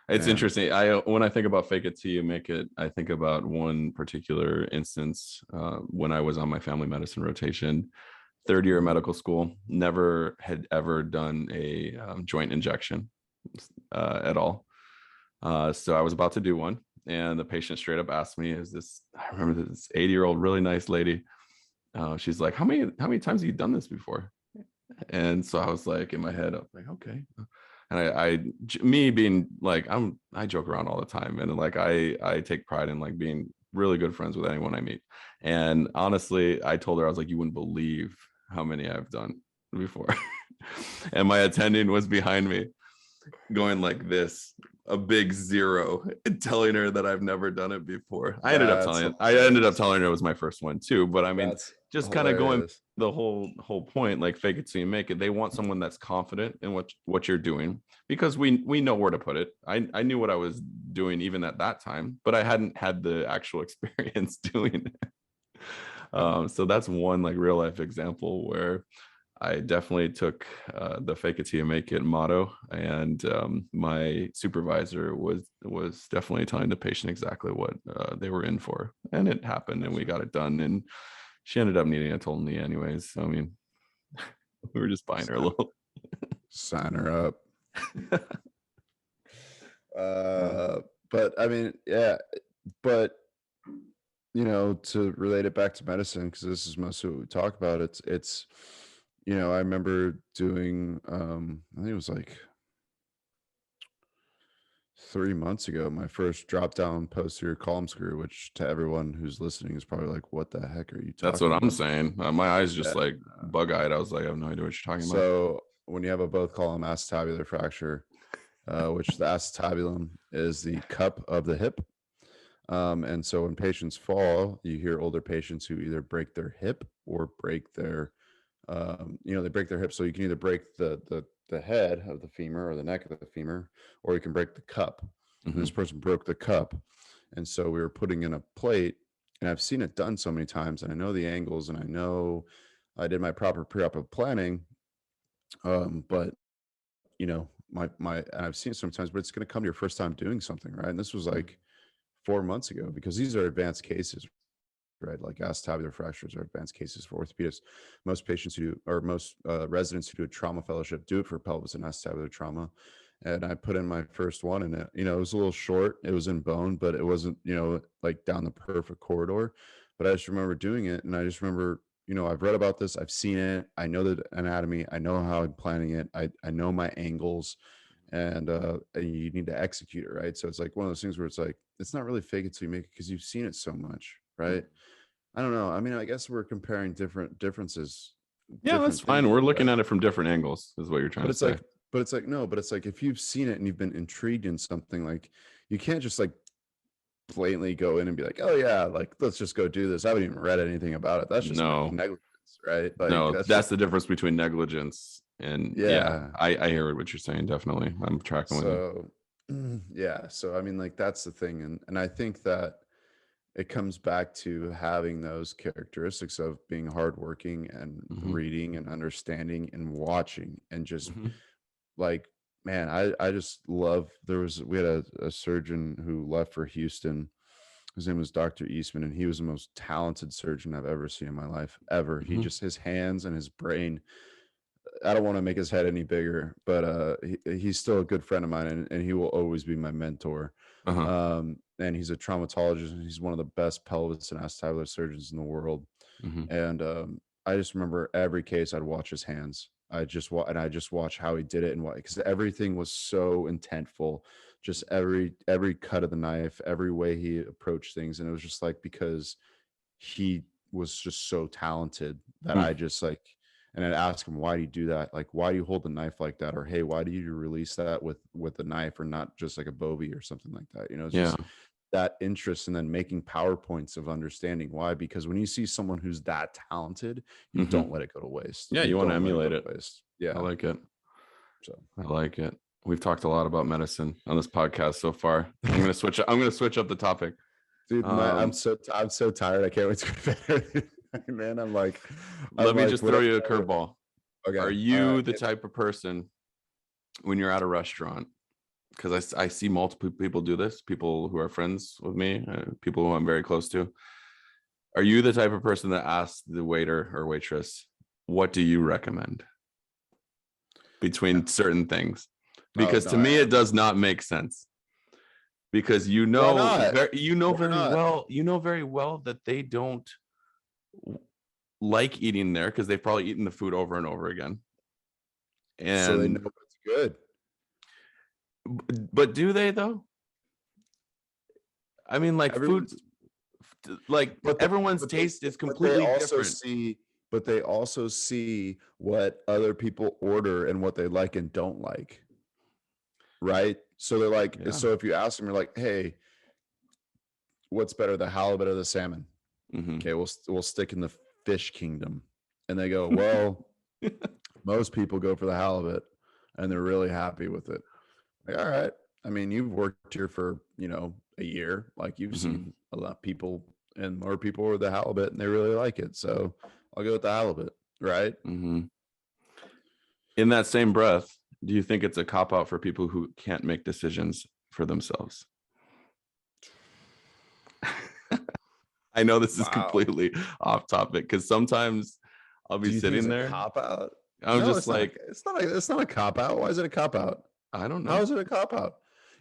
[SPEAKER 2] It's interesting. When I think about fake it till you make it, I think about one particular instance when I was on my family medicine rotation, third year of medical school, never had ever done a joint injection at all. So I was about to do one, and the patient straight up asked me, I remember this 80-year-old, really nice lady. She's like, how many times have you done this before? And so I was like, in my head, I was like, okay. And me being like, I joke around all the time. And like, I take pride in like being really good friends with anyone I meet. And honestly, I told her, I was like, you wouldn't believe how many I've done before. And my attending was behind me going like this, a big 0, telling her that I've never done it before. I ended up telling her it was my first one too. But I mean, just kind of going the whole point, like fake it till you make it. They want someone that's confident in what you're doing, because we know where to put it. I knew what I was doing even at that time, but I hadn't had the actual experience doing it. So that's one like real life example where I definitely took the fake it till you make it motto, and my supervisor was definitely telling the patient exactly what they were in for, and it happened, and we got it done, and she ended up needing a total knee anyways. So I mean, we were just buying her a little.
[SPEAKER 1] Sign her up. But I mean, yeah, but to relate it back to medicine, because this is mostly what we talk about, it's I remember doing I think it was like 3 months ago, my first drop down posterior column screw, which to everyone who's listening is probably like, what the heck are you talking about?
[SPEAKER 2] That's what I'm saying. My eyes just like bug eyed. I was like, I have no idea what you're talking about.
[SPEAKER 1] So when you have a both column acetabular fracture, which the acetabulum is the cup of the hip. And so when patients fall, you hear older patients who either break their hip or break their they break their hip. So you can either break the head of the femur or the neck of the femur, or you can break the cup. And this person broke the cup. And so we were putting in a plate, and I've seen it done so many times, and I know the angles, and I know I did my proper preoperative planning. But my I've seen it sometimes, but it's going to come to your first time doing something, right? And this was like 4 months ago, because these are advanced cases, right? Like acetabular fractures are advanced cases for orthopedists. Most patients who do, or most residents who do a trauma fellowship, do it for pelvis and acetabular trauma. And I put in my first one, and it was a little short. It was in bone, but it wasn't, like down the perfect corridor. But I just remember doing it, and I just remember I've read about this, I've seen it, I know the anatomy, I know how I'm planning it, I know my angles, and you need to execute it, right? So it's like one of those things where it's like, it's not really fake it till you make it, because you've seen it so much, right? I don't know. I mean, I guess we're comparing differences,
[SPEAKER 2] Yeah, that's
[SPEAKER 1] different
[SPEAKER 2] fine.
[SPEAKER 1] things,
[SPEAKER 2] We're looking
[SPEAKER 1] right?
[SPEAKER 2] at it from different angles, is what you're trying
[SPEAKER 1] But
[SPEAKER 2] to
[SPEAKER 1] it's
[SPEAKER 2] say.
[SPEAKER 1] like, no, but it's like, if you've seen it and you've been intrigued in something, like, you can't just like blatantly go in and be like, oh yeah, like, let's just go do this. I haven't even read anything about it. That's just
[SPEAKER 2] No,
[SPEAKER 1] negligence, right? Like,
[SPEAKER 2] no,
[SPEAKER 1] that's
[SPEAKER 2] that's
[SPEAKER 1] just,
[SPEAKER 2] the difference between negligence and yeah.
[SPEAKER 1] yeah.
[SPEAKER 2] I hear what you're saying. Definitely, I'm tracking with you.
[SPEAKER 1] So yeah. So I mean, like, that's the thing. And I think that it comes back to having those characteristics of being hardworking and
[SPEAKER 2] Mm-hmm.
[SPEAKER 1] reading and understanding and watching and just
[SPEAKER 2] Mm-hmm.
[SPEAKER 1] like, man, I just love, we had a surgeon who left for Houston. His name was Dr. Eastman, and he was the most talented surgeon I've ever seen in my life, ever. He
[SPEAKER 2] Mm-hmm.
[SPEAKER 1] just, his hands and his brain, I don't want to make his head any bigger, but he's still a good friend of mine, and he will always be my mentor.
[SPEAKER 2] Uh-huh.
[SPEAKER 1] And he's a traumatologist, and he's one of the best pelvis and acetabular surgeons in the world.
[SPEAKER 2] Mm-hmm.
[SPEAKER 1] And I just remember every case I'd watch his hands. I just watch how he did it, and what, because everything was so intentful. Just every cut of the knife, every way he approached things, and it was just like, because he was just so talented that I just like, and I'd ask him, why do you do that? Like, why do you hold the knife like that? Or, hey, why do you release that with a knife, or not just like a bovie or something like that? It's
[SPEAKER 2] Yeah.
[SPEAKER 1] just that interest, and then making PowerPoints of understanding why. Because when you see someone who's that talented, you
[SPEAKER 2] Mm-hmm.
[SPEAKER 1] don't let it go to waste.
[SPEAKER 2] Yeah,
[SPEAKER 1] You
[SPEAKER 2] you want to
[SPEAKER 1] don't let it go
[SPEAKER 2] emulate
[SPEAKER 1] to
[SPEAKER 2] it.
[SPEAKER 1] waste. Yeah.
[SPEAKER 2] I like it.
[SPEAKER 1] So
[SPEAKER 2] I like it. We've talked a lot about medicine on this podcast so far. I'm gonna switch up the topic.
[SPEAKER 1] dude, I'm so tired. I can't wait to go to bed. Man,
[SPEAKER 2] Let me just throw
[SPEAKER 1] whatever.
[SPEAKER 2] you a curveball.
[SPEAKER 1] Okay.
[SPEAKER 2] Are
[SPEAKER 1] All
[SPEAKER 2] you
[SPEAKER 1] right.
[SPEAKER 2] the type of person when you're at a restaurant? Because I see multiple people do this, people who are friends with me, people who I'm very close to. Are you the type of person that asks the waiter or waitress, what do you recommend between certain things?
[SPEAKER 1] Oh
[SPEAKER 2] Because
[SPEAKER 1] no,
[SPEAKER 2] to
[SPEAKER 1] I
[SPEAKER 2] me, it
[SPEAKER 1] am.
[SPEAKER 2] does not make sense. Because
[SPEAKER 1] Why not? Why not?
[SPEAKER 2] you know very well that they don't like eating there because they've probably eaten the food over and over again.
[SPEAKER 1] So they know
[SPEAKER 2] And
[SPEAKER 1] it's good.
[SPEAKER 2] but do they though? I mean, like food,
[SPEAKER 1] Everyone's,
[SPEAKER 2] like
[SPEAKER 1] but
[SPEAKER 2] everyone's taste is completely different.
[SPEAKER 1] but they also see what other people order and what they like and don't like. Right. So they're like,
[SPEAKER 2] Yeah.
[SPEAKER 1] so if you ask them, you're like, hey, what's better, the halibut or the salmon?
[SPEAKER 2] Mm-hmm.
[SPEAKER 1] Okay, we'll stick in the fish kingdom. And they go, well, most people go for the halibut and they're really happy with it. Like, all right. I mean, you've worked here for, a year. Like, you've
[SPEAKER 2] Mm-hmm.
[SPEAKER 1] seen a lot of people, and more people are the halibut and they really like it. So I'll go with the halibut. Right.
[SPEAKER 2] Mm-hmm. In that same breath, do you think it's a cop out for people who can't make decisions for themselves? I know this is
[SPEAKER 1] Wow.
[SPEAKER 2] completely off topic because sometimes I'll be
[SPEAKER 1] Do you think it's
[SPEAKER 2] sitting
[SPEAKER 1] a
[SPEAKER 2] there.
[SPEAKER 1] cop out?
[SPEAKER 2] I'm
[SPEAKER 1] No,
[SPEAKER 2] just
[SPEAKER 1] it's not.
[SPEAKER 2] like,
[SPEAKER 1] It's not a cop out. Why is it a cop out?
[SPEAKER 2] I don't
[SPEAKER 1] How
[SPEAKER 2] know.
[SPEAKER 1] is it a cop out?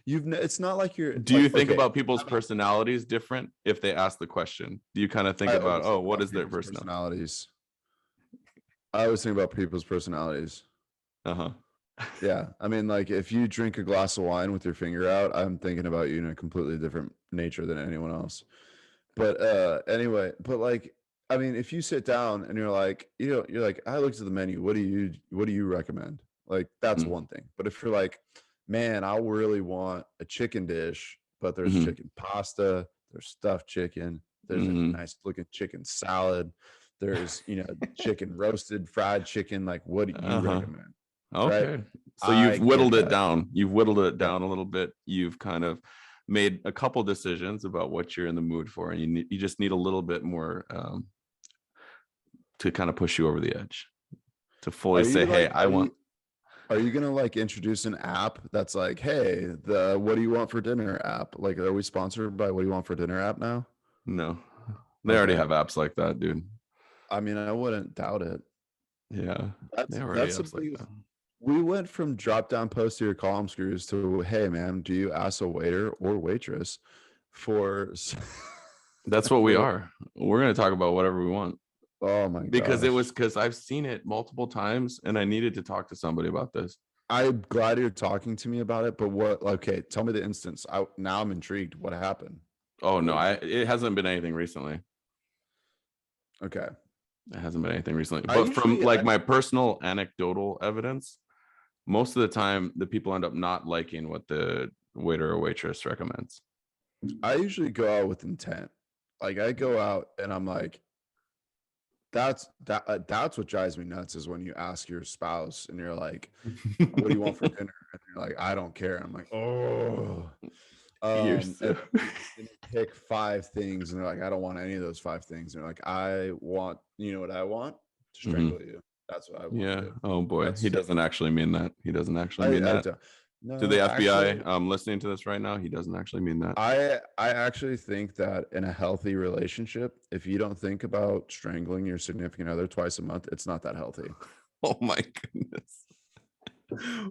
[SPEAKER 1] It's not like you're
[SPEAKER 2] Do you
[SPEAKER 1] like,
[SPEAKER 2] think
[SPEAKER 1] okay,
[SPEAKER 2] about people's personalities different if they ask the question? Do you kind of think
[SPEAKER 1] I
[SPEAKER 2] about,
[SPEAKER 1] always
[SPEAKER 2] oh,
[SPEAKER 1] think
[SPEAKER 2] what
[SPEAKER 1] about
[SPEAKER 2] is their
[SPEAKER 1] people's
[SPEAKER 2] personality?
[SPEAKER 1] personalities. I always think about people's personalities.
[SPEAKER 2] Uh-huh.
[SPEAKER 1] Yeah. I mean, like, if you drink a glass of wine with your finger out, I'm thinking about you in a completely different nature than anyone else. But anyway, but like, I mean, if you sit down and you're like, you're like, I looked at the menu. What do you recommend? Like, that's
[SPEAKER 2] Mm-hmm.
[SPEAKER 1] one thing. But if you're like, man, I really want a chicken dish, but there's
[SPEAKER 2] Mm-hmm.
[SPEAKER 1] chicken pasta, there's stuffed chicken, there's a
[SPEAKER 2] Mm-hmm.
[SPEAKER 1] nice looking chicken salad, there's, chicken roasted, fried chicken. Like, what do you
[SPEAKER 2] Uh-huh.
[SPEAKER 1] recommend? Right.
[SPEAKER 2] Okay. So you've
[SPEAKER 1] I
[SPEAKER 2] whittled
[SPEAKER 1] get
[SPEAKER 2] it
[SPEAKER 1] that.
[SPEAKER 2] down. You've whittled it
[SPEAKER 1] Yeah.
[SPEAKER 2] down a little bit. You've kind of made a couple decisions about what you're in the mood for, and you just need a little bit more to kind of push you over the edge to fully
[SPEAKER 1] Are
[SPEAKER 2] say,
[SPEAKER 1] you
[SPEAKER 2] "Hey,
[SPEAKER 1] like,
[SPEAKER 2] I want."
[SPEAKER 1] are you gonna like introduce an app that's like, hey, the what do you want for dinner app? Like, are we sponsored by what do you want for dinner app now?
[SPEAKER 2] No, they already
[SPEAKER 1] Okay.
[SPEAKER 2] have apps like that, dude.
[SPEAKER 1] I mean, I wouldn't doubt it.
[SPEAKER 2] Yeah, they already
[SPEAKER 1] That's
[SPEAKER 2] have
[SPEAKER 1] the
[SPEAKER 2] apps like
[SPEAKER 1] biggest.
[SPEAKER 2] that.
[SPEAKER 1] We went from drop down posterior column screws to, hey man, do you ask a waiter or waitress for
[SPEAKER 2] That's what we
[SPEAKER 1] for
[SPEAKER 2] are. We're going to talk about whatever we want.
[SPEAKER 1] Oh my
[SPEAKER 2] Because
[SPEAKER 1] gosh.
[SPEAKER 2] I've seen it multiple times and I needed to talk to somebody about this.
[SPEAKER 1] I'm glad you're talking to me about it, but what? Okay, tell me the instance. Now I'm intrigued. What happened?
[SPEAKER 2] Oh no,
[SPEAKER 1] What?
[SPEAKER 2] it hasn't been anything recently.
[SPEAKER 1] Okay.
[SPEAKER 2] It hasn't been anything recently.
[SPEAKER 1] I
[SPEAKER 2] But from
[SPEAKER 1] usually,
[SPEAKER 2] like my personal anecdotal evidence, most of the time the people end up not liking what the waiter or waitress recommends.
[SPEAKER 1] I usually go out with intent. Like I go out and I'm like, that's what drives me nuts is when you ask your spouse and you're like, "What do you want for dinner?" And you're like, "I don't care." I'm like, "Oh."
[SPEAKER 2] You're
[SPEAKER 1] And
[SPEAKER 2] so
[SPEAKER 1] then you pick 5 things, and they're like, "I don't want any of those 5 things." And they're like, "I want, you know what I want? To
[SPEAKER 2] Mhm.
[SPEAKER 1] strangle you. That's what I want to
[SPEAKER 2] Yeah.
[SPEAKER 1] do."
[SPEAKER 2] Oh boy. He
[SPEAKER 1] That's
[SPEAKER 2] doesn't actually mean that. He doesn't actually mean
[SPEAKER 1] I
[SPEAKER 2] that.
[SPEAKER 1] don't.
[SPEAKER 2] To the
[SPEAKER 1] No,
[SPEAKER 2] FBI
[SPEAKER 1] actually,
[SPEAKER 2] listening to this right now, he doesn't actually mean that.
[SPEAKER 1] I actually think that in a healthy relationship, if you don't think about strangling your significant other twice a month, it's not that healthy.
[SPEAKER 2] Oh my goodness.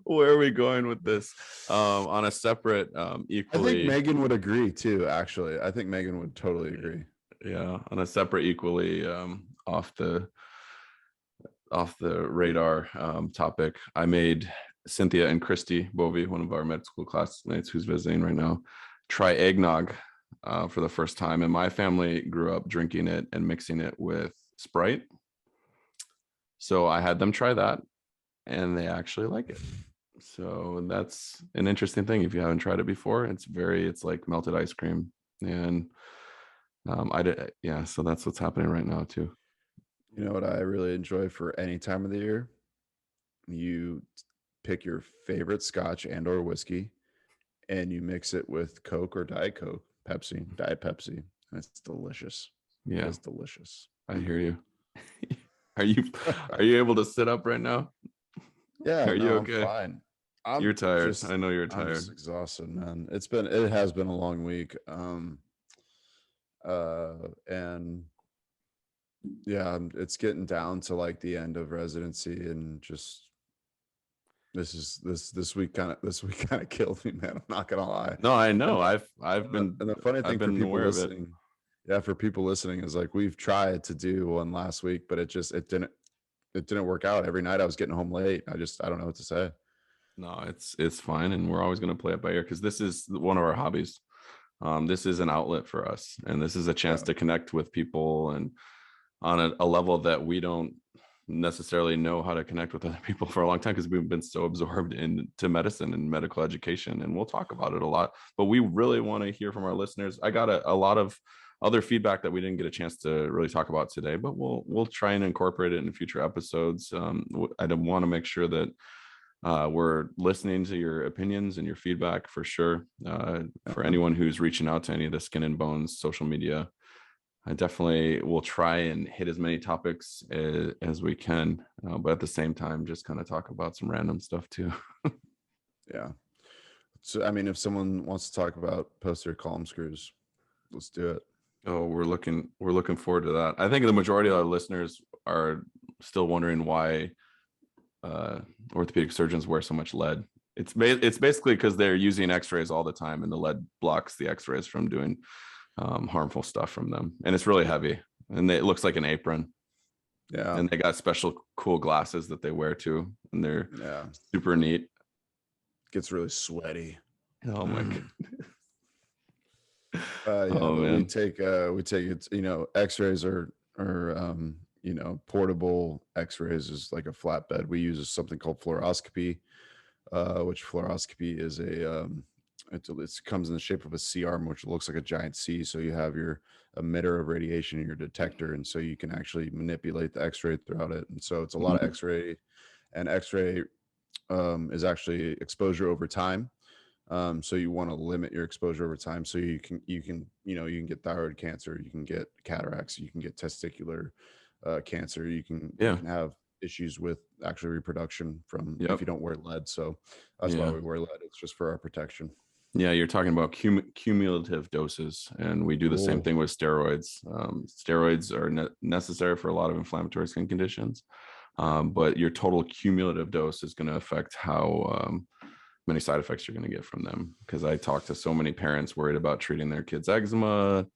[SPEAKER 2] Where are we going with this? On a separate
[SPEAKER 1] I think
[SPEAKER 2] equally
[SPEAKER 1] Megan would agree too, actually. I think Megan would totally agree.
[SPEAKER 2] yeah, on a separate equally off the radar topic, I made Cynthia and Christy Bovey, one of our med school classmates who's visiting right now, try eggnog for the first time. And my family grew up drinking it and mixing it with Sprite. So I had them try that and they actually like it. So that's an interesting thing. If you haven't tried it before, it's like melted ice cream. And I did, yeah. So that's what's happening right now too.
[SPEAKER 1] You know what I really enjoy for any time of the year? You pick your favorite scotch and or whiskey and you mix it with Coke or Diet Coke, Pepsi, Diet Pepsi, and it's delicious. It
[SPEAKER 2] Yeah,
[SPEAKER 1] is delicious.
[SPEAKER 2] I hear you. Are you are you able to sit up right now?
[SPEAKER 1] Yeah,
[SPEAKER 2] Are you
[SPEAKER 1] no, I'm
[SPEAKER 2] okay?
[SPEAKER 1] fine.
[SPEAKER 2] You're tired. I know you're
[SPEAKER 1] I'm just
[SPEAKER 2] tired.
[SPEAKER 1] exhausted, man. It has been a long week. And yeah, it's getting down to like the end of residency and just this week kind of killed me, man. I'm not gonna lie.
[SPEAKER 2] No, I
[SPEAKER 1] And
[SPEAKER 2] know.
[SPEAKER 1] the, and the funny
[SPEAKER 2] I've
[SPEAKER 1] thing for
[SPEAKER 2] been
[SPEAKER 1] people
[SPEAKER 2] aware of it.
[SPEAKER 1] listening, yeah, for people listening is like we've tried to do one last week, but it didn't work out. Every night I was getting home late. I don't know what to say.
[SPEAKER 2] No, it's fine, and we're always going to play it by ear because this is one of our hobbies. This is an outlet for us, and this is a chance
[SPEAKER 1] Yeah.
[SPEAKER 2] to connect with people and on a level that we don't necessarily know how to connect with other people for a long time because we've been so absorbed into medicine and medical education, and we'll talk about it a lot, but we really want to hear from our listeners. I got a lot of other feedback that we didn't get a chance to really talk about today, but we'll try and incorporate it in future episodes. I want to make sure that we're listening to your opinions and your feedback for sure. For anyone who's reaching out to any of the Skin and Bones social media, I definitely will try and hit as many topics as we can, but at the same time, just kind of talk about some random stuff too.
[SPEAKER 1] Yeah. So I mean, if someone wants to talk about posterior column screws, let's do it.
[SPEAKER 2] Oh, we're looking forward to that. I think the majority of our listeners are still wondering why orthopedic surgeons wear so much lead. It's basically because they're using X-rays all the time, and the lead blocks the X-rays from doing harmful stuff from them, and it's really heavy, and it looks like an apron.
[SPEAKER 1] Yeah.
[SPEAKER 2] And they got special cool glasses that they wear too, and they're
[SPEAKER 1] Yeah.
[SPEAKER 2] super neat.
[SPEAKER 1] Gets really sweaty.
[SPEAKER 2] Oh my god.
[SPEAKER 1] Yeah,
[SPEAKER 2] Oh
[SPEAKER 1] but
[SPEAKER 2] man.
[SPEAKER 1] we take it, X-rays are portable X-rays is like a flatbed. We use something called fluoroscopy, which fluoroscopy is it comes in the shape of a C arm, which looks like a giant C. So you have your emitter of radiation and your detector, and so you can actually manipulate the X-ray throughout it. And so it's a lot of X-ray, and X-ray is actually exposure over time. So you want to limit your exposure over time. So you can get thyroid cancer, you can get cataracts, you can get testicular cancer, you
[SPEAKER 2] Yeah.
[SPEAKER 1] can have issues with actual reproduction from if
[SPEAKER 2] Yep.
[SPEAKER 1] you don't wear lead. So that's why
[SPEAKER 2] Yeah.
[SPEAKER 1] we wear lead. It's just for our protection.
[SPEAKER 2] Yeah, you're talking about cumulative doses, and we do the same
[SPEAKER 1] Oh,
[SPEAKER 2] thing with steroids. Steroids are necessary for a lot of inflammatory skin conditions, but your total cumulative dose is going to affect how many side effects you're going to get from them. Because I talk to so many parents worried about treating their kids' eczema,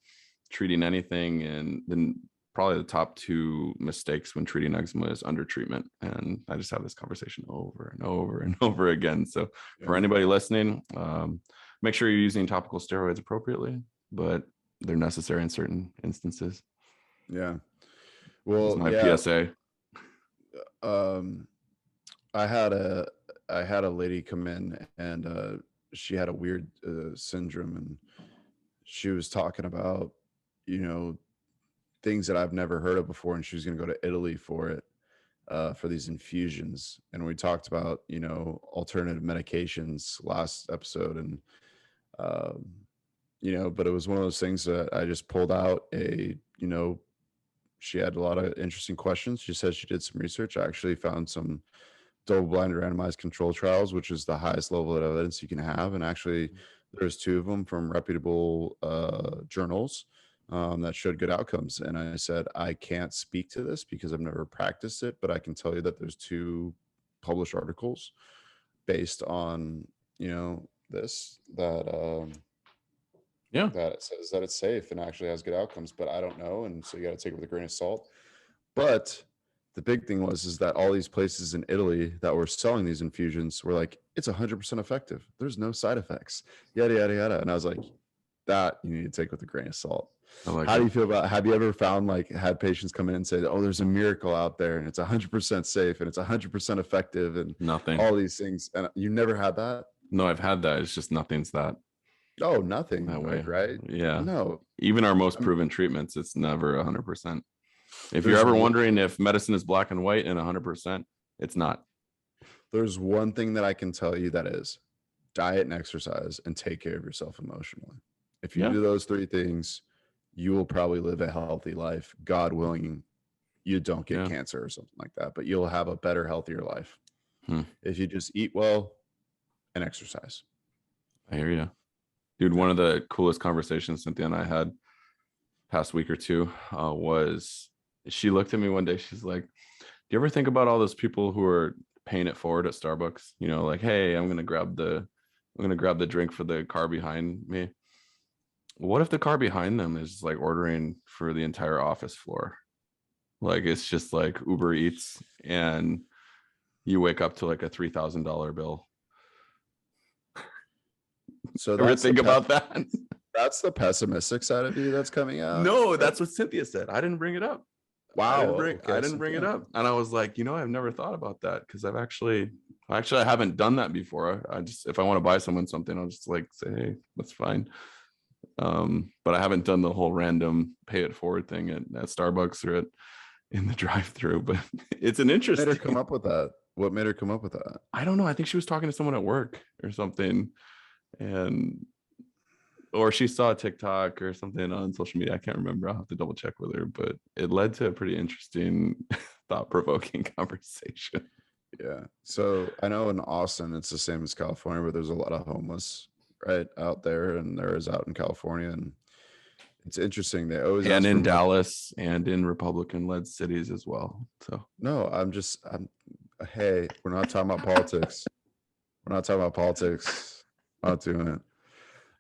[SPEAKER 2] treating anything, and then probably the top 2 mistakes when treating eczema is under treatment. And I just have this conversation over and over and over again. So for anybody listening, make sure you're using topical steroids appropriately, but they're necessary in certain instances.
[SPEAKER 1] Yeah. Well,
[SPEAKER 2] that's my PSA.
[SPEAKER 1] I had a lady come in, and she had a weird syndrome, and she was talking about, things that I've never heard of before, and she was going to go to Italy for it, for these infusions. And we talked about, alternative medications last episode, and but it was one of those things that I just pulled out she had a lot of interesting questions. She said she did some research. I actually found some double-blind randomized control trials, which is the highest level of evidence you can have. And actually, there's 2 of them from reputable journals that showed good outcomes. And I said, I can't speak to this because I've never practiced it, but I can tell you that there's 2 published articles based on, this that it says that it's safe and actually has good outcomes, but I don't know. And so you got to take it with a grain of salt. But the big thing is that all these places in Italy that were selling these infusions were like, it's 100% effective. There's no side effects, yada, yada, yada. And I was like, that you need to take with a grain of salt. How do you feel about, have you ever found, had patients come in and say, oh, there's a miracle out there and it's 100% safe and it's 100% effective and
[SPEAKER 2] nothing,
[SPEAKER 1] all these things? And you never had that?
[SPEAKER 2] No, I've had that. It's just nothing's that.
[SPEAKER 1] Oh, nothing
[SPEAKER 2] that way,
[SPEAKER 1] right?
[SPEAKER 2] Yeah.
[SPEAKER 1] No.
[SPEAKER 2] Even our most proven treatments, it's never 100%. If you're ever wondering if medicine is black and white and 100%, it's not.
[SPEAKER 1] There's one thing that I can tell you that is diet and exercise and take care of yourself emotionally. If you do those 3 things, you will probably live a healthy life. God willing, you don't get cancer or something like that, but you'll have a better, healthier life if you just eat well and exercise.
[SPEAKER 2] I hear you. Dude, one of the coolest conversations Cynthia and I had past week or 2 was she looked at me one day. She's like, do you ever think about all those people who are paying it forward at Starbucks? Like, hey, I'm going to grab the drink for the car behind me. What if the car behind them is like ordering for the entire office floor? Like, it's just like Uber Eats and you wake up to like a $3,000 bill.
[SPEAKER 1] So
[SPEAKER 2] ever think about that?
[SPEAKER 1] That's the pessimistic side of you that's coming out.
[SPEAKER 2] No, that's what Cynthia said. I didn't bring it up.
[SPEAKER 1] Wow.
[SPEAKER 2] I didn't bring it up. And I was like, I've never thought about that because I haven't done that before. I just, if I want to buy someone something, I'll just like say, hey, that's fine. But I haven't done the whole random pay it forward thing at Starbucks or in the drive-through. But it's an interesting.
[SPEAKER 1] What made her come up with that? What made her come up with that?
[SPEAKER 2] I don't know. I think she was talking to someone at work or something, or she saw a TikTok or something on social media. I can't remember. I'll have to double check with her, but it led to a pretty interesting, thought-provoking conversation.
[SPEAKER 1] Yeah. So I know in Austin, it's the same as California, but there's a lot of homeless right out there, and there is out in California, and it's interesting. They always
[SPEAKER 2] and in Dallas and in Republican-led cities as well. So
[SPEAKER 1] no, hey, we're not talking about politics. We're not talking about politics. I'm not doing it.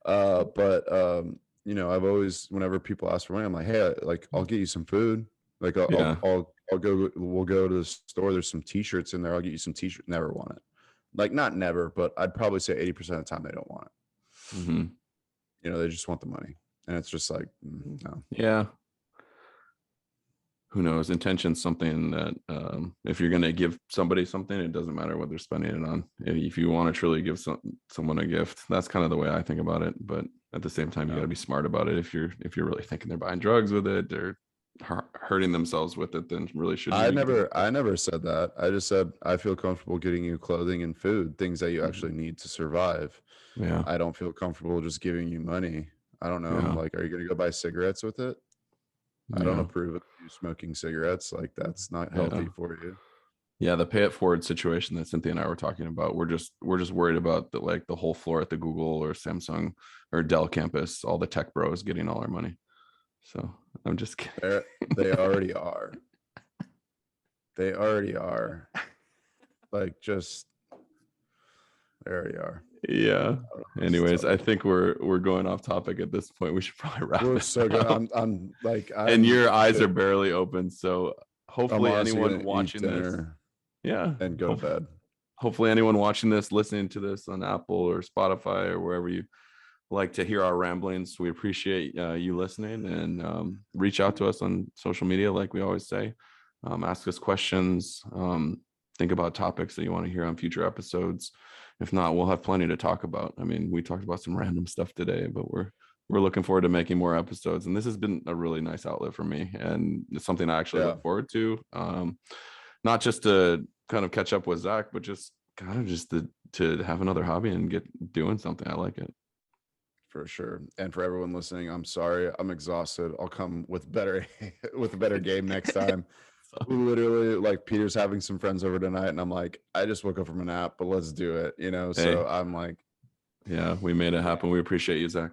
[SPEAKER 1] But I've always, whenever people ask for money, I'm like, hey, like I'll get you some food. Like I'll go. We'll go to the store. There's some T-shirts in there. I'll get you some T-shirts. Never want it. Like not never, but I'd probably say 80% of the time they don't want it.
[SPEAKER 2] Mm-hmm.
[SPEAKER 1] They just want the money, and it's just like no.
[SPEAKER 2] Yeah. Who knows? Intention's something that if you're going to give somebody something, it doesn't matter what they're spending it on. If you want to truly give someone a gift, that's kind of the way I think about it. But at the same time, you got to be smart about it. If you're really thinking they're buying drugs with it or hurting themselves with it, then really shouldn't.
[SPEAKER 1] I never said that. I just said I feel comfortable getting you clothing and food, things that you actually need to survive.
[SPEAKER 2] Yeah.
[SPEAKER 1] I don't feel comfortable just giving you money. I don't know. Yeah. Like, are you going to go buy cigarettes with it? I don't approve of you smoking cigarettes. Like, that's not healthy for you.
[SPEAKER 2] Yeah, the pay it forward situation that Cynthia and I were talking about, we're just worried about the whole floor at the Google or Samsung or Dell campus, all the tech bros getting all our money. So I'm just kidding.
[SPEAKER 1] They already are. They already are. Like, just There you are.
[SPEAKER 2] Yeah. Anyways, I think we're going off topic at this point. We should probably wrap
[SPEAKER 1] We're
[SPEAKER 2] it
[SPEAKER 1] so
[SPEAKER 2] up.
[SPEAKER 1] good. I'm
[SPEAKER 2] and your eyes are barely open. So hopefully anyone watching this,
[SPEAKER 1] and go to bed.
[SPEAKER 2] Hopefully anyone watching this, listening to this on Apple or Spotify or wherever you like to hear our ramblings, we appreciate you listening, and reach out to us on social media, like we always say. Ask us questions. Think about topics that you want to hear on future episodes. If not, we'll have plenty to talk about. I mean, we talked about some random stuff today, but we're looking forward to making more episodes. And this has been a really nice outlet for me, and it's something I actually look forward to. Not just to kind of catch up with Zach, but just kind of just to have another hobby and get doing something. I like it.
[SPEAKER 1] For sure. And for everyone listening, I'm sorry, I'm exhausted. I'll come with better with a better game next time. Literally, like, Peter's having some friends over tonight, and I'm like, I just woke up from a nap, but let's do it, you know. Hey. So I'm like,
[SPEAKER 2] yeah, we made it happen. We appreciate you, Zach.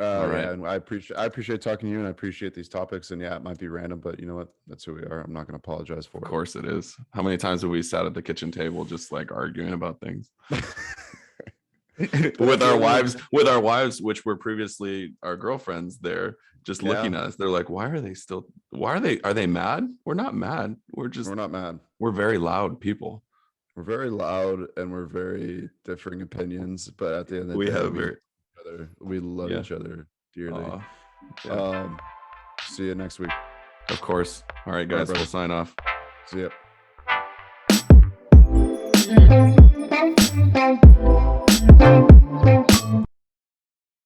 [SPEAKER 1] All right. Yeah, and I appreciate talking to you, and I appreciate these topics. And yeah, it might be random, but you know what? That's who we are. I'm not going to apologize for it.
[SPEAKER 2] Of course it is. How many times have we sat at the kitchen table just like arguing about things? with our wives, which were previously our girlfriends, they're just looking at us. They're like, are they mad? We're not mad. We're not mad. We're very loud people.
[SPEAKER 1] We're very loud, and we're very differing opinions, but at the end of the day, we love each other dearly. See you next week.
[SPEAKER 2] Of course. All right, guys, we'll sign off.
[SPEAKER 1] See ya.